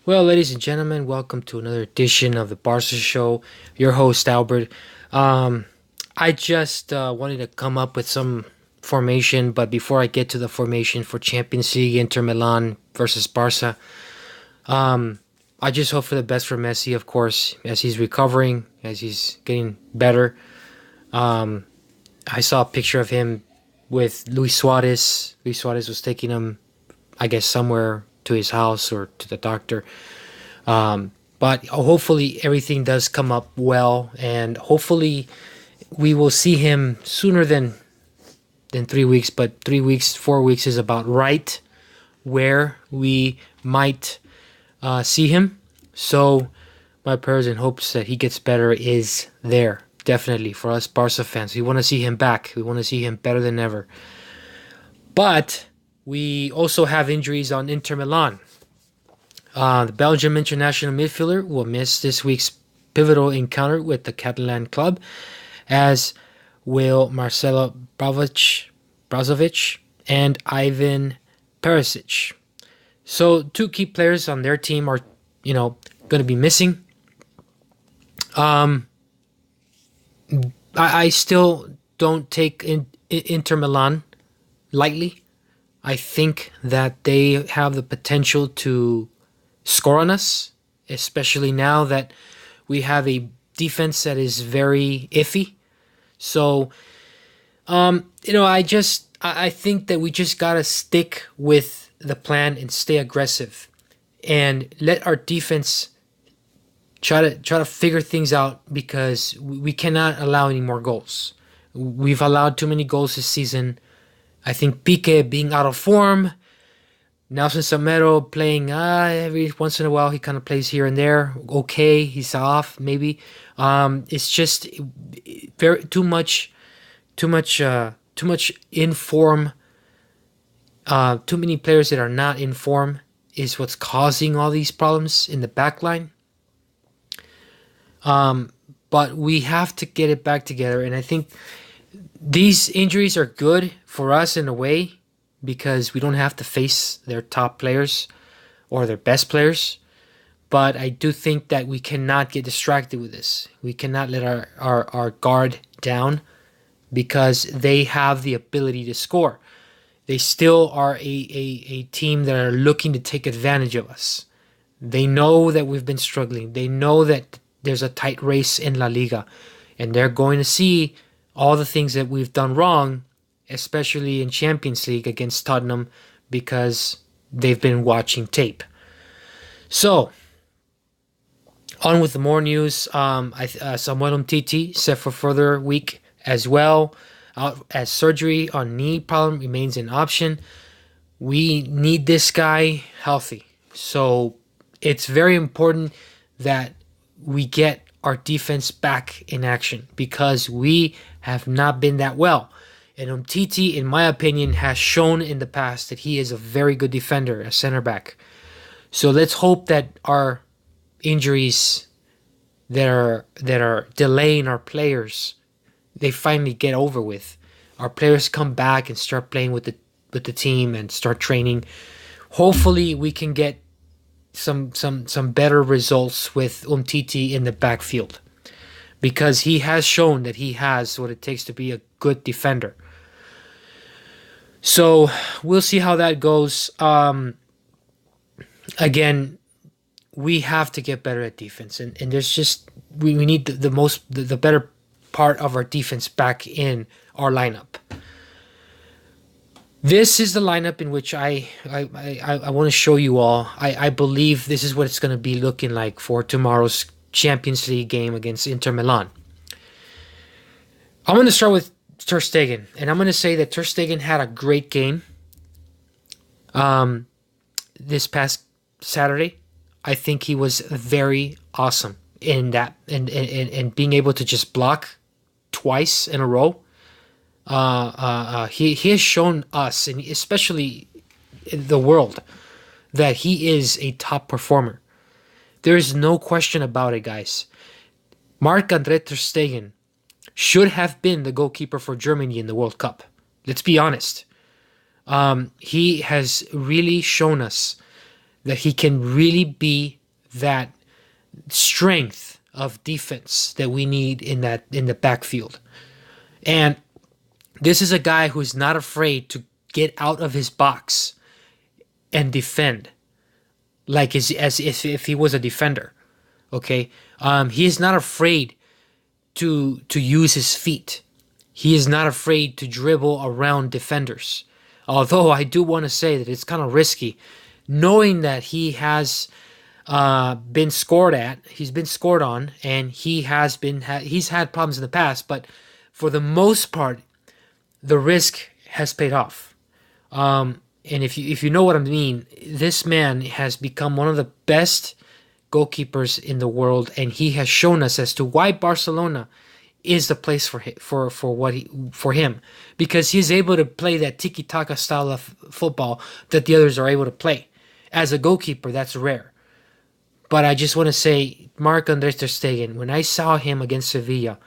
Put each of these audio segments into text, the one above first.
Well, ladies and gentlemen, welcome to another edition of the Barca Show. Your host, Albert. Um, I just wanted to come up with some formation, but before I get to the formation for Champions League, Inter Milan versus Barca, um, I just hope for the best for Messi, of course, as he's recovering, as he's getting better. Um, I saw a picture of him with Luis Suarez. Luis Suarez was taking him, I guess, somewhere to his house or to the doctor. But hopefully everything does come up well, and hopefully we will see him sooner than 3 weeks. But 3 weeks, 4 weeks is about right where we might see him. So my prayers and hopes that he gets better is there. Definitely for us Barca fans, we want to see him back. We want to see him better than ever. But we also have injuries on Inter Milan. The Belgium international midfielder will miss this week's pivotal encounter with the Catalan club, as will Marcelo Brozovic and Ivan Perisic. So two key players on their team are, going to be missing. Um, I still don't take Inter Milan lightly. I think that they have the potential to score on us, especially now that we have a defense that is very iffy. So, I think that we just gotta stick with the plan and stay aggressive, and let our defense try to figure things out because we cannot allow any more goals. We've allowed too many goals this season. I think Pique being out of form, Nelson Samero playing every once in a while. He kind of plays here and there. Okay, he's off maybe. It's just very too much in form. Too many players that are not in form is what's causing all these problems in the back line. But we have to get it back together, and I think these injuries are good for us in a way because we don't have to face their top players or their best players. But I do think that we cannot get distracted with this. We cannot let our guard down because they have the ability to score. They still are a team that are looking to take advantage of us. They know that we've been struggling. They know that there's a tight race in La Liga. And they're going to see all the things that we've done wrong, especially in Champions League against Tottenham, because they've been watching tape. So, on with the more news. Samuel Umtiti set for further week as well, out as surgery on knee problem remains an option. We need this guy healthy. So, it's very important that we get our defense back in action because we have not been that well. And Umtiti, in my opinion, has shown in the past that he is a very good defender, a center back. So let's hope that our injuries that are delaying our players, they finally get over with. Our players come back and start playing with the team and start training. Hopefully, we can get some better results with Umtiti in the backfield because he has shown that he has what it takes to be a good defender. So we'll see how that goes. Again, we have to get better at defense, and there's just we need the better part of our defense back in our lineup. This is the lineup in which I want to show you all. I believe this is what it's going to be looking like for tomorrow's Champions League game against Inter Milan. I'm going to start with Ter Stegen, and I'm going to say that Ter Stegen had a great game this past Saturday. I think he was very awesome in that and being able to just block twice in a row. He has shown us, and especially the world, that he is a top performer. There is no question about it, guys. Marc-Andre Ter Stegen should have been the goalkeeper for Germany in the World Cup. Let's be honest. He has really shown us that he can really be that strength of defense that we need in the backfield. And this is a guy who's not afraid to get out of his box and defend like as if he was a defender. Okay, he is not afraid to use his feet. He is not afraid to dribble around defenders. Although I do want to say that it's kind of risky, knowing that he has been scored at, he's been scored on, and he's had problems in the past. But for the most part, the risk has paid off. And if you know what I mean, this man has become one of the best goalkeepers in the world, and he has shown us as to why Barcelona is the place for him, because he's able to play that tiki taka style of football that the others are able to play. As a goalkeeper, that's rare. But I just want to say, Marc-André ter Stegen, when I saw him against Sevilla,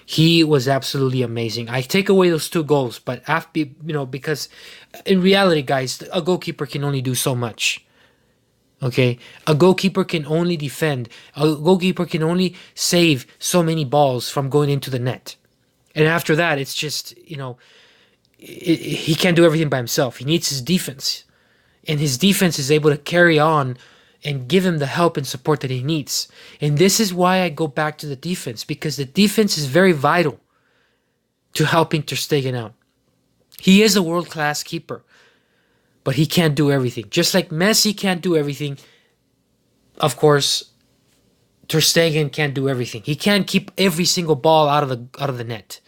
he was absolutely amazing. I take away those 2 goals, but after, because in reality, guys, a goalkeeper can only do so much. Okay, a goalkeeper can only defend. A goalkeeper can only save so many balls from going into the net. And after that, it's just, he can't do everything by himself. He needs his defense. And his defense is able to carry on and give him the help and support that he needs. And this is why I go back to the defense, because the defense is very vital to helping ter Stegen out. He is a world-class keeper, but he can't do everything. Just like Messi can't do everything, of course, ter Stegen can't do everything. He can't keep every single ball out of the net.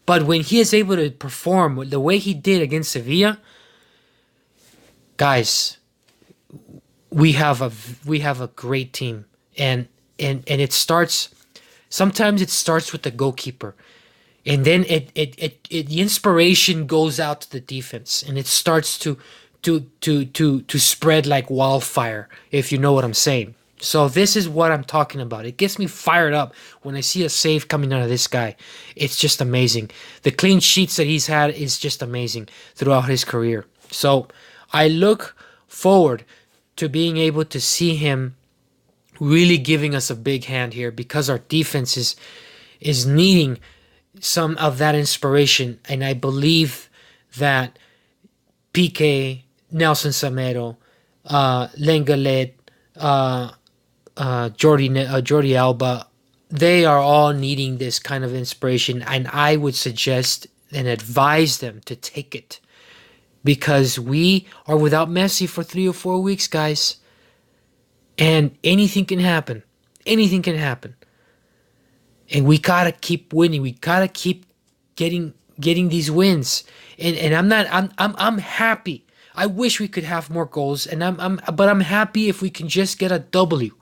But when he is able to perform the way he did against Sevilla, guys, we have a great team, and it starts. Sometimes it starts with the goalkeeper, and then the inspiration goes out to the defense, and it starts to spread like wildfire, if you know what I'm saying. So this is what I'm talking about. It gets me fired up when I see a save coming out of this guy. It's just amazing. The clean sheets that he's had is just amazing throughout his career. So I look forward to being able to see him really giving us a big hand here, because our defense is needing some of that inspiration. And I believe that Piqué, Nelson Semedo, Lenglet, Jordi Alba, they are all needing this kind of inspiration, and I would suggest and advise them to take it, because we are without Messi for 3 or 4 weeks, guys, and anything can happen. Anything can happen, and we gotta keep winning. We gotta keep getting these wins, and I'm happy. I wish we could have more goals, but I'm happy if we can just get a W.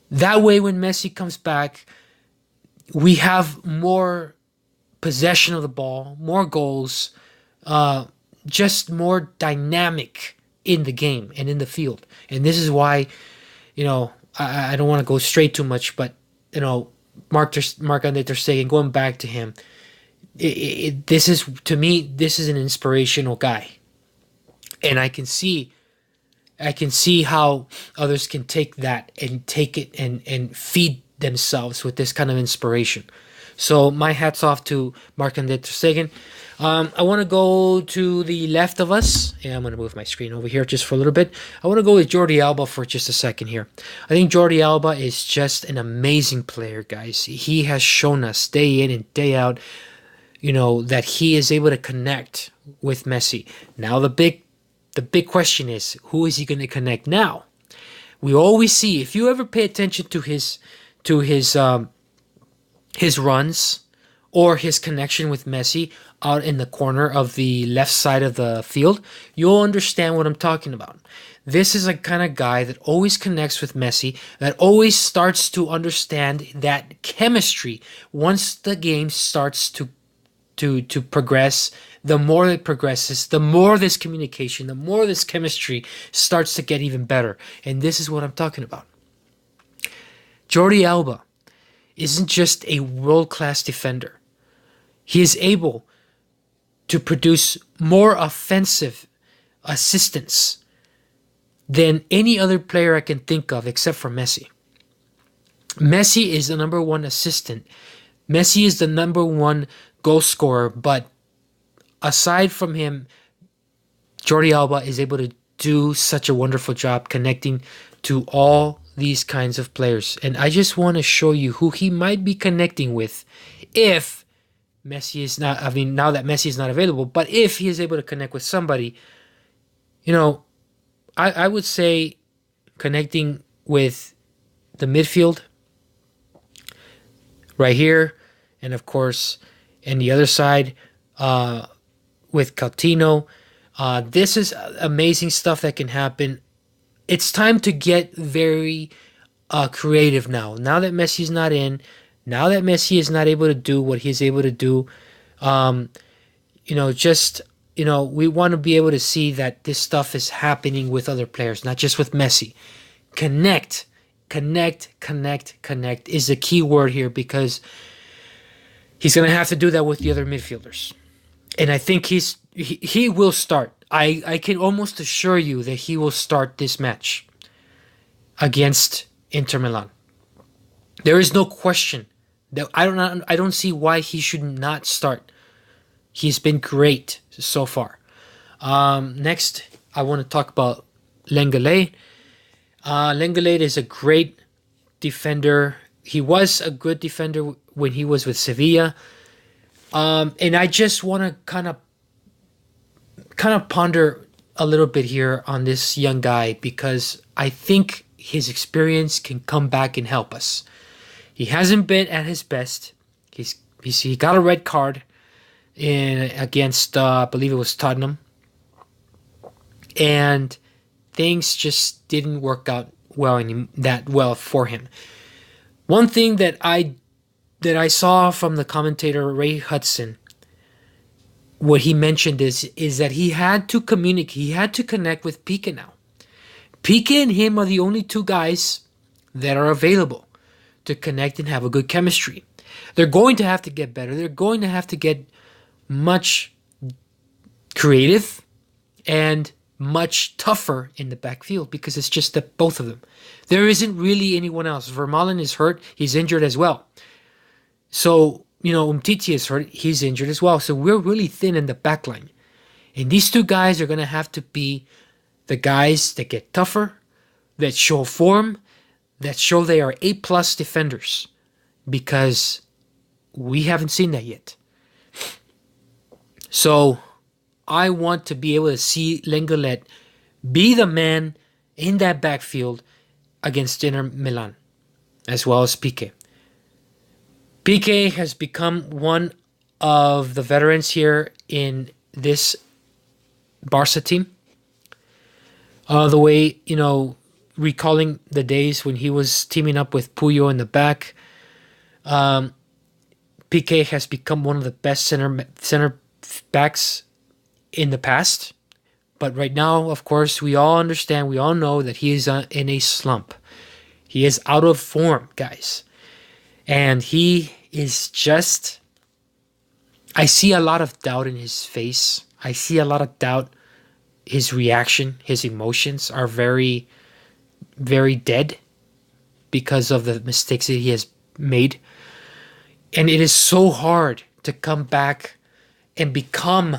That way, when Messi comes back, we have more possession of the ball, more goals, just more dynamic in the game and in the field. And this is why, I don't want to go straight too much, but Marc-André ter Stegen, going back to him, this is, to me, this is an inspirational guy. And I can see how others can take that and take it and feed themselves with this kind of inspiration. So my hat's off to Marc-André ter Stegen. I want to go to the left of us. Yeah, I'm going to move my screen over here just for a little bit. I want to go with Jordi Alba for just a second here. I think Jordi Alba is just an amazing player, guys. He has shown us day in and day out, that he is able to connect with Messi. Now the big question is, who is he going to connect now? We always see, if you ever pay attention to his runs or his connection with Messi out in the corner of the left side of the field, you'll understand what I'm talking about. This is a kind of guy that always connects with Messi, that always starts to understand that chemistry once the game starts to progress. The more it progresses, the more this communication, the more this chemistry starts to get even better. And this is what I'm talking about. Jordi Alba isn't just a world-class defender. He is able to produce more offensive assistance than any other player I can think of except for Messi. Messi is the number one assistant. Messi is the number one goal scorer, but aside from him, Jordi Alba is able to do such a wonderful job connecting to all these kinds of players. And I just want to show you who he might be connecting with if Messi is not, I mean, now that Messi is not available, but if he is able to connect with somebody, you know, I would say connecting with the midfield right here, and of course, and the other side with Coutinho. This is amazing stuff that can happen. It's time to get very creative now. Now that Messi's not in, now that Messi is not able to do what he's able to do, we want to be able to see that this stuff is happening with other players, not just with Messi. Connect is the key word here, because he's going to have to do that with the other midfielders. And I think he will start. I can almost assure you that he will start this match against Inter Milan. There is no question that I don't see why he should not start. He's been great so far. Next, I want to talk about Lenglet. Lenglet is a great defender. He was a good defender when he was with Sevilla. And I just want to kind of ponder a little bit here on this young guy, because I think his experience can come back and help us. He hasn't been at his best. He got a red card against I believe it was Tottenham, and things just didn't work out that well for him. One thing that I saw from the commentator Ray Hudson, what he mentioned is that he had to communicate, he had to connect with Piqué now. Piqué and him are the only two guys that are available to connect and have a good chemistry. They're going to have to get better. They're going to have to get much creative and much tougher in the backfield, because it's just the both of them. There isn't really anyone else. Vermaelen is hurt. He's injured as well. So, Umtiti is hurt. He's injured as well. So we're really thin in the back line. And these two guys are going to have to be the guys that get tougher, that show form, that show they are A+ defenders, because we haven't seen that yet. So I want to be able to see Lenglet be the man in that backfield against Inter Milan, as well as Piqué. Piqué has become one of the veterans here in this Barca team. The way, recalling the days when he was teaming up with Puyo in the back, Piqué has become one of the best center backs in the past. But right now, of course, we all understand, we all know that he is in a slump. He is out of form, guys. And he is just... I see a lot of doubt in his face. I see a lot of doubt. His reaction, his emotions are very, very dead because of the mistakes that he has made. And it is so hard to come back and become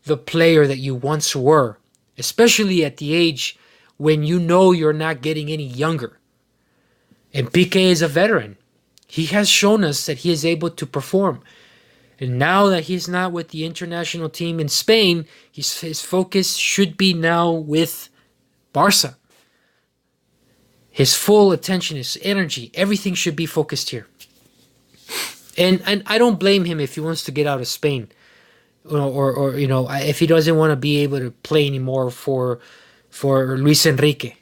the player that you once were, especially at the age when you know you're not getting any younger. And Piqué is a veteran. He has shown us that he is able to perform. And now that he's not with the international team in Spain, his focus should be now with Barca. His full attention, his energy, everything should be focused here. And I don't blame him if he wants to get out of Spain, or if he doesn't want to be able to play anymore for Luis Enrique.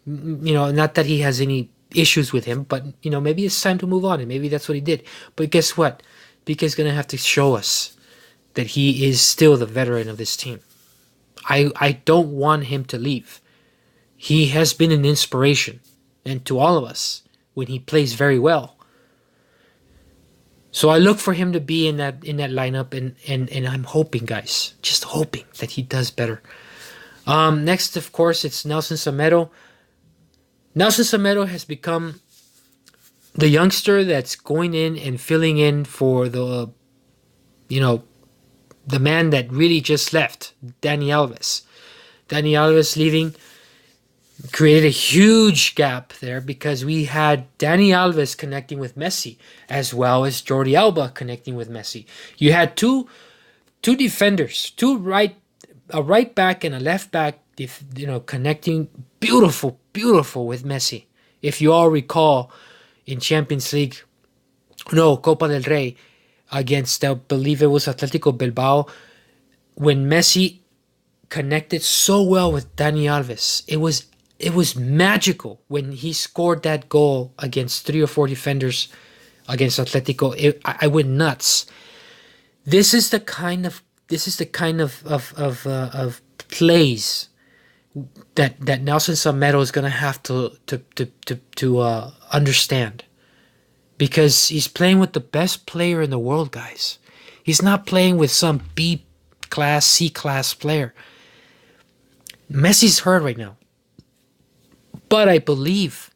Not that he has any issues with him, but maybe it's time to move on, and maybe that's what he did. But guess what? Piqué's going to have to show us that he is still the veteran of this team. I don't want him to leave. He has been an inspiration, and to all of us, when he plays very well. So I look for him to be in that lineup, and I'm hoping, guys, just hoping that he does better. Next, of course, it's Nelson Semedo. Nelson Semedo has become the youngster that's going in and filling in for you know, the man that really just left, Dani Alves. Dani Alves leaving created a huge gap there because we had Dani Alves connecting with Messi as well as Jordi Alba connecting with Messi. You had two defenders, a right back and a left back, connecting beautiful with Messi. If you all recall, in Champions League, no, Copa del Rey, against, I believe it was Atletico Bilbao, when Messi connected so well with Dani Alves. It was magical when he scored that goal against three or four defenders against Atletico. I went nuts. This is the kind of plays that Nelson Semedo is gonna have to understand, because he's playing with the best player in the world, guys. He's not playing with some B class, C class player. Messi's hurt right now, but I believe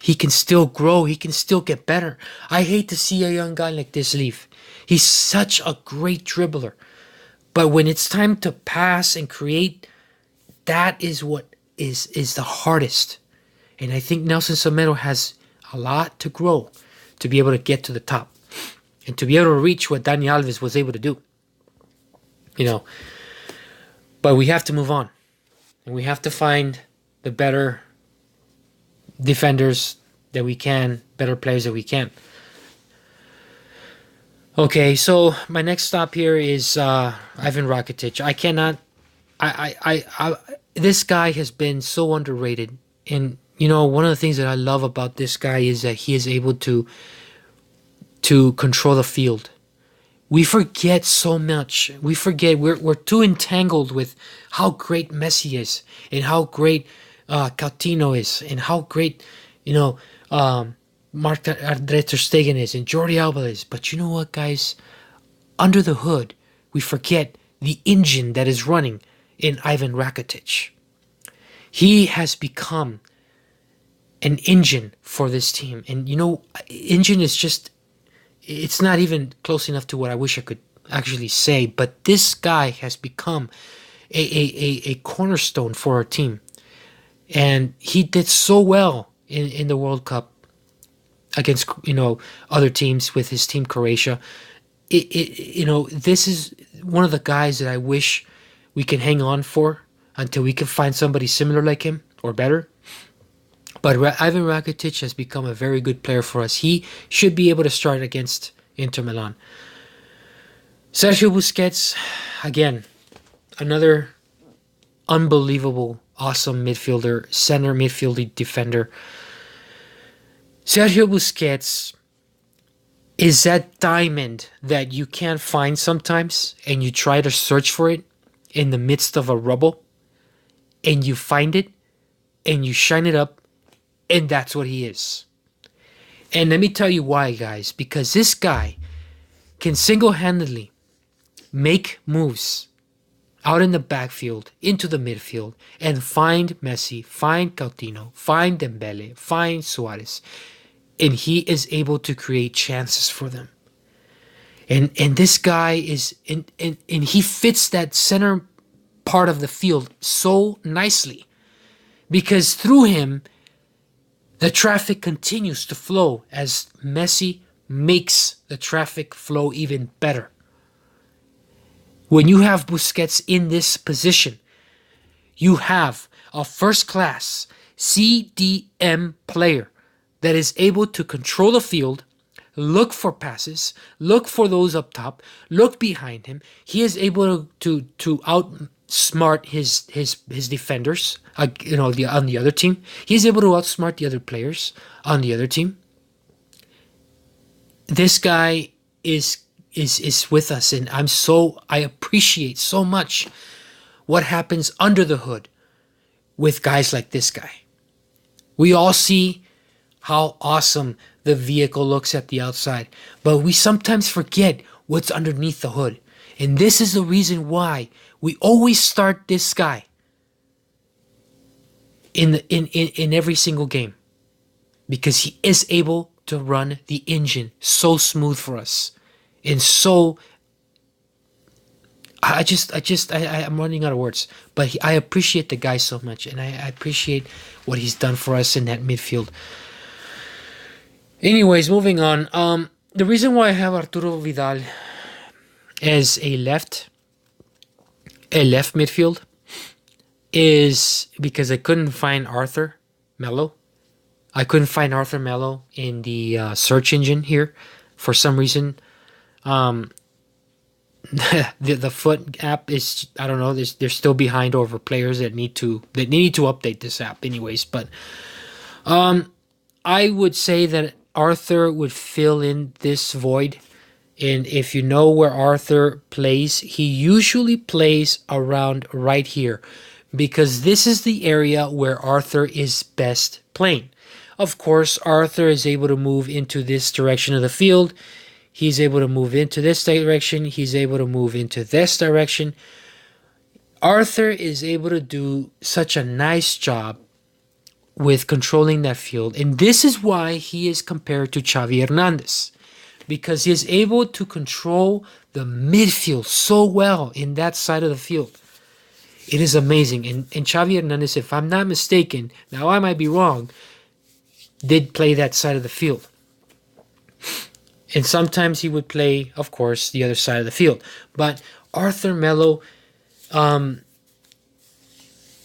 he can still grow. He can still get better. I hate to see a young guy like this leave. He's such a great dribbler. But when it's time to pass and create, that is what is the hardest. And I think Nelson Semedo has a lot to grow to be able to get to the top and to be able to reach what Dani Alves was able to do. But we have to move on. And we have to find the better defenders that we can, better players that we can. Okay, so my next stop here is Ivan Rakitic. I cannot. This guy has been so underrated, and one of the things that I love about this guy is that he is able to control the field. We forget so much. We forget we're too entangled with how great Messi is and how great Coutinho is and how great Marc Andre ter Stegen is and Jordi Alba is. But you know what, guys? Under the hood, we forget the engine that is running in Ivan Rakitic. He has become an engine for this team. And engine is just, it's not even close enough to what I wish I could actually say. But this guy has become a cornerstone for our team. And he did so well in the World Cup against other teams with his team Croatia. This is one of the guys that I wish we can hang on for until we can find somebody similar like him or better. But Ivan Rakitic has become a very good player for us. He should be able to start against Inter Milan. Sergio Busquets, again, another unbelievable, awesome midfielder, center midfielder defender. Sergio Busquets is that diamond that you can't find sometimes, and you try to search for it in the midst of a rubble, and you find it, and you shine it up, and that's what he is. And let me tell you why, guys. Because this guy can single-handedly make moves out in the backfield, into the midfield, and find Messi, find Coutinho, find Dembele, find Suarez. And he is able to create chances for them. And this guy is, and he fits that center part of the field so nicely. Because through him, the traffic continues to flow as Messi makes the traffic flow even better. When you have Busquets in this position, you have a first-class CDM player that is able to control the field, look for passes, look for those up top, look behind him. He is able to outsmart his defenders, on the other team. He is able to outsmart the other players on the other team. This guy is with us, and I appreciate so much what happens under the hood with guys like this guy. We all see how awesome the vehicle looks at the outside, but we sometimes forget what's underneath the hood. And this is the reason why we always start this guy in every single game because he is able to run the engine so smooth for us and so I'm running out of words, but I appreciate the guy so much, and I appreciate what he's done for us in that midfield. Anyways, moving on. The reason why I have Arturo Vidal as a left midfield, is because I couldn't find Arthur Melo. I couldn't find Arthur Melo in the search engine here for some reason. Um, the Foot app is, I don't know, they're still behind over players that need to update this app anyways. But I would say that Arthur would fill in this void. And if you know where Arthur plays, he usually plays around right here because this is the area where Arthur is best playing. Of course, Arthur is able to move into this direction of the field. He's able to move into this direction. He's able to move into this direction. Arthur is able to do such a nice job with controlling that field. And this is why he is compared to Xavi Hernandez, because he is able to control the midfield so well in that side of the field. It is amazing. And Xavi Hernandez, if I'm not mistaken, now I might be wrong, did play that side of the field. And sometimes he would play, of course, the other side of the field. But Arthur Melo,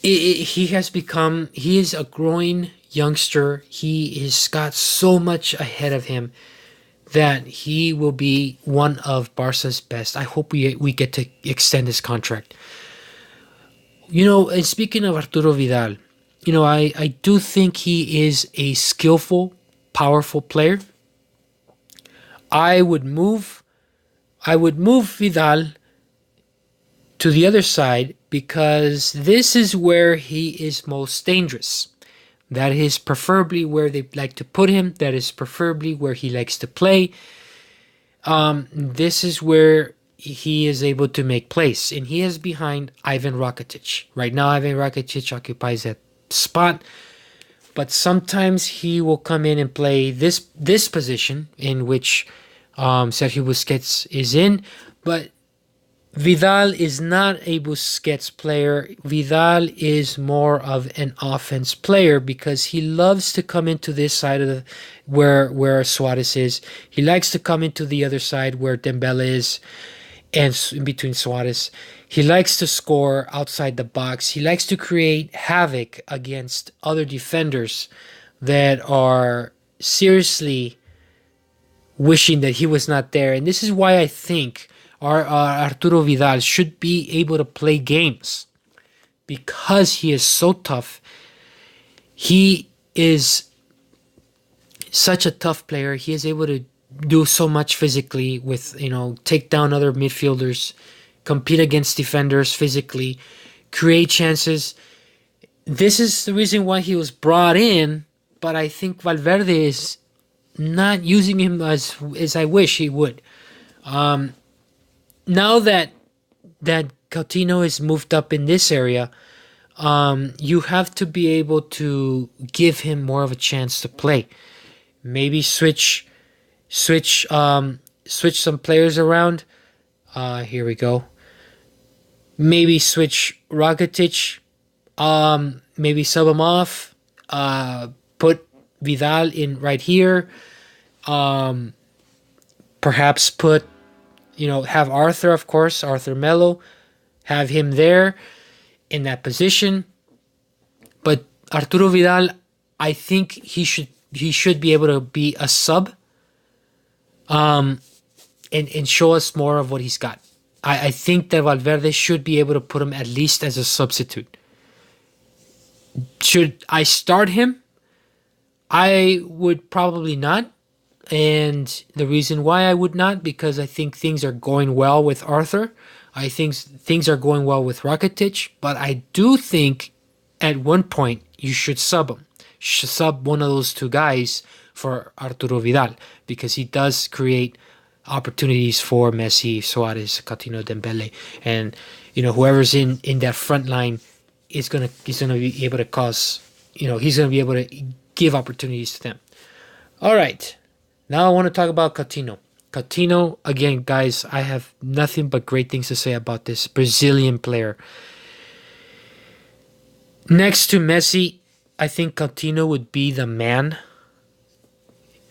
he is a growing youngster. He has got so much ahead of him that he will be one of Barca's best. I hope we get to extend his contract. And speaking of Arturo Vidal, I do think he is a skillful, powerful player. I would move Vidal to the other side because this is where he is most dangerous. That is preferably where they like to put him. That is preferably where he likes to play. This is where he is able to make plays. And he is behind Ivan Rakitic. Right now, Ivan Rakitic occupies that spot. But sometimes he will come in and play this position in which Sergio Busquets is in. But Vidal is not a Busquets player. Vidal is more of an offense player because he loves to come into this side of the where Suarez is. He likes to come into the other side where Dembele is, and in between Suarez. He likes to score outside the box. He likes to create havoc against other defenders that are seriously wishing that he was not there. And this is why I think our Arturo Vidal should be able to play games because he is so tough. He is such a tough player. He is able to do so much physically with, take down other midfielders, compete against defenders physically, create chances. This is the reason why he was brought in, but I think Valverde is not using him as I wish he would. Now that Coutinho is moved up in this area, you have to be able to give him more of a chance to play. Maybe switch some players around. Here we go. Maybe switch Rakitic. Maybe sub him off. Put Vidal in right here. Perhaps put, have Arthur, of course, Arthur Melo, have him there in that position. But Arturo Vidal, I think he should be able to be a sub, and show us more of what he's got. I think that Valverde should be able to put him at least as a substitute. Should I start him? I would probably not. And the reason why I would not, because I think things are going well with Arthur. I think things are going well with Rakitic. But I do think at one point you should sub him. Should sub one of those two guys for Arturo Vidal, because he does create opportunities for Messi, Suarez, Coutinho, Dembele, and whoever's in that front line is gonna be able to cause he's going to be able to give opportunities to them. All right. Now I want to talk about Coutinho. Coutinho, again, guys, I have nothing but great things to say about this Brazilian player. Next to Messi, I think Coutinho would be the man.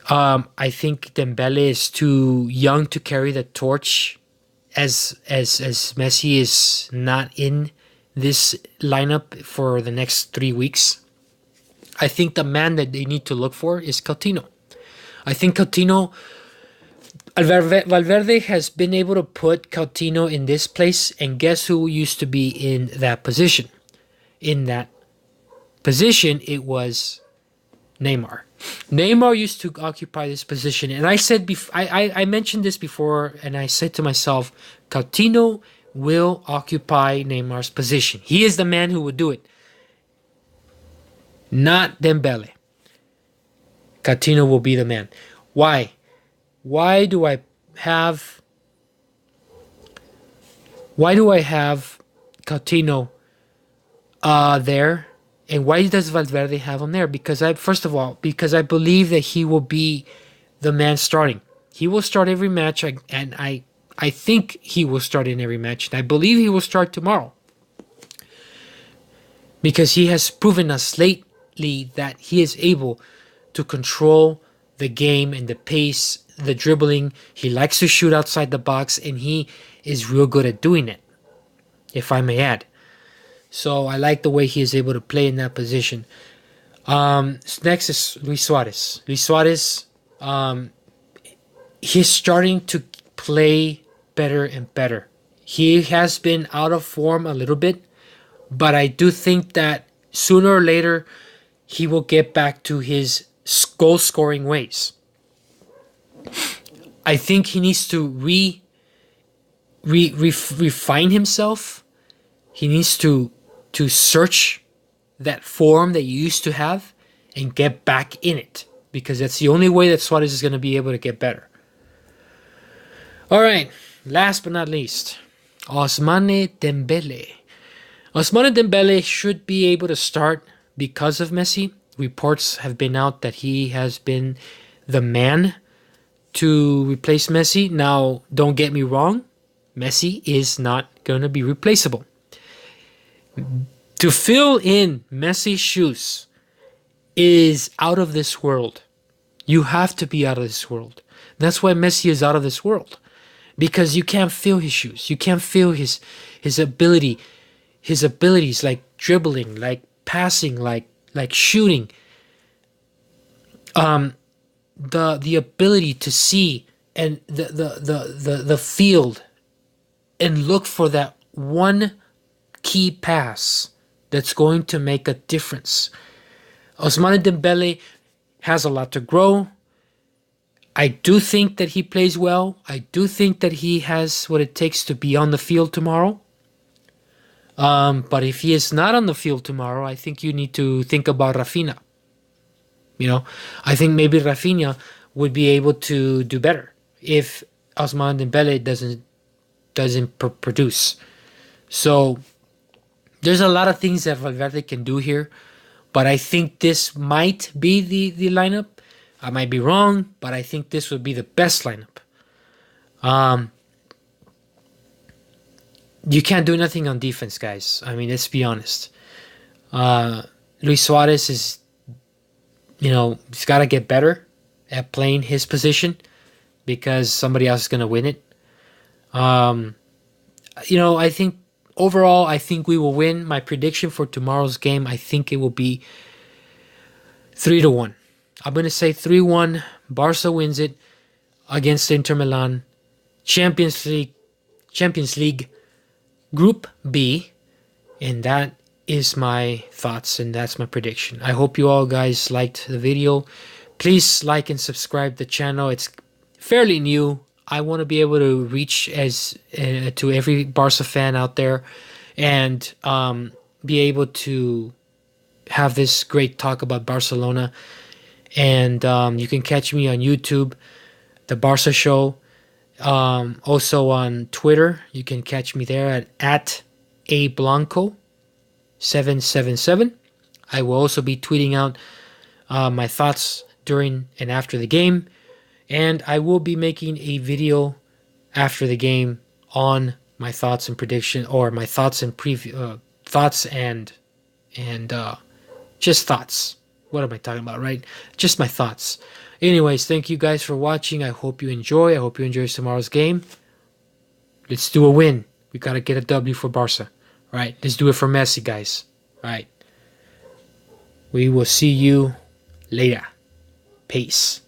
I think Dembele is too young to carry the torch, as Messi is not in this lineup for the next 3 weeks. I think the man that they need to look for is Coutinho. I think Valverde has been able to put Coutinho in this place, and guess who used to be in that position? In that position, it was Neymar. Neymar used to occupy this position, and I said I mentioned this before, and I said to myself, Coutinho will occupy Neymar's position. He is the man who would do it, not Dembele. Coutinho will be the man. Why? Why do I have Coutinho there? And why does Valverde have him there? Because I believe that he will be the man starting. He will start every match, and I think he will start in every match. And I believe he will start tomorrow. Because he has proven us lately that he is able to control the game and the pace, the dribbling. He likes to shoot outside the box, and he is real good at doing it, if I may add. So I like the way he is able to play in that position. Next is Luis Suarez. Luis Suarez, he's starting to play better and better. He has been out of form a little bit, but I do think that sooner or later he will get back to his goal-scoring ways. I think he needs to refine himself. He needs to search that form that you used to have and get back in it, because that's the only way that Suarez is going to be able to get better. All right, last but not least, Ousmane Dembele. Ousmane Dembele should be able to start because of Messi. Reports have been out that he has been the man to replace Messi. Now, don't get me wrong, Messi is not going to be replaceable. To fill in Messi's shoes is out of this world. You have to be out of this world. That's why Messi is out of this world, because you can't fill his shoes. You can't fill his abilities, like dribbling, like passing, like shooting. The ability to see and the field and look for that one key pass that's going to make a difference. Ousmane Dembele has a lot to grow. I do think that he plays well. I do think that he has what it takes to be on the field tomorrow. But if he is not on the field tomorrow, I think you need to think about Rafinha. I think maybe Rafinha would be able to do better if Ousmane Dembele doesn't produce. So there's a lot of things that Valverde can do here, but I think this might be the lineup. I might be wrong, but I think this would be the best lineup. You can't do nothing on defense, guys. I mean, let's be honest. Luis Suarez is, he's got to get better at playing his position, because somebody else is going to win it. I think overall, I think we will win. My prediction for tomorrow's game, I think it will be 3-1. I'm going to say 3-1. Barca wins it against Inter Milan. Champions League Group B. And that is my thoughts, and that's my prediction. I hope you all guys liked the video. Please like and subscribe the channel. It's fairly new. I want to be able to reach to every Barca fan out there, and be able to have this great talk about Barcelona. And you can catch me on YouTube, The Barca Show. Also on Twitter, you can catch me there at ablanco777. I will also be tweeting out my thoughts during and after the game, and I will be making a video after the game on my thoughts and prediction, or my thoughts and preview, thoughts and just thoughts. What am I talking about, right? Just my thoughts. Anyways, thank you guys for watching. I hope you enjoy. I hope you enjoy tomorrow's game. Let's do a win. We gotta get a W for Barca. All right, let's do it for Messi, guys. All right. We will see you later. Peace.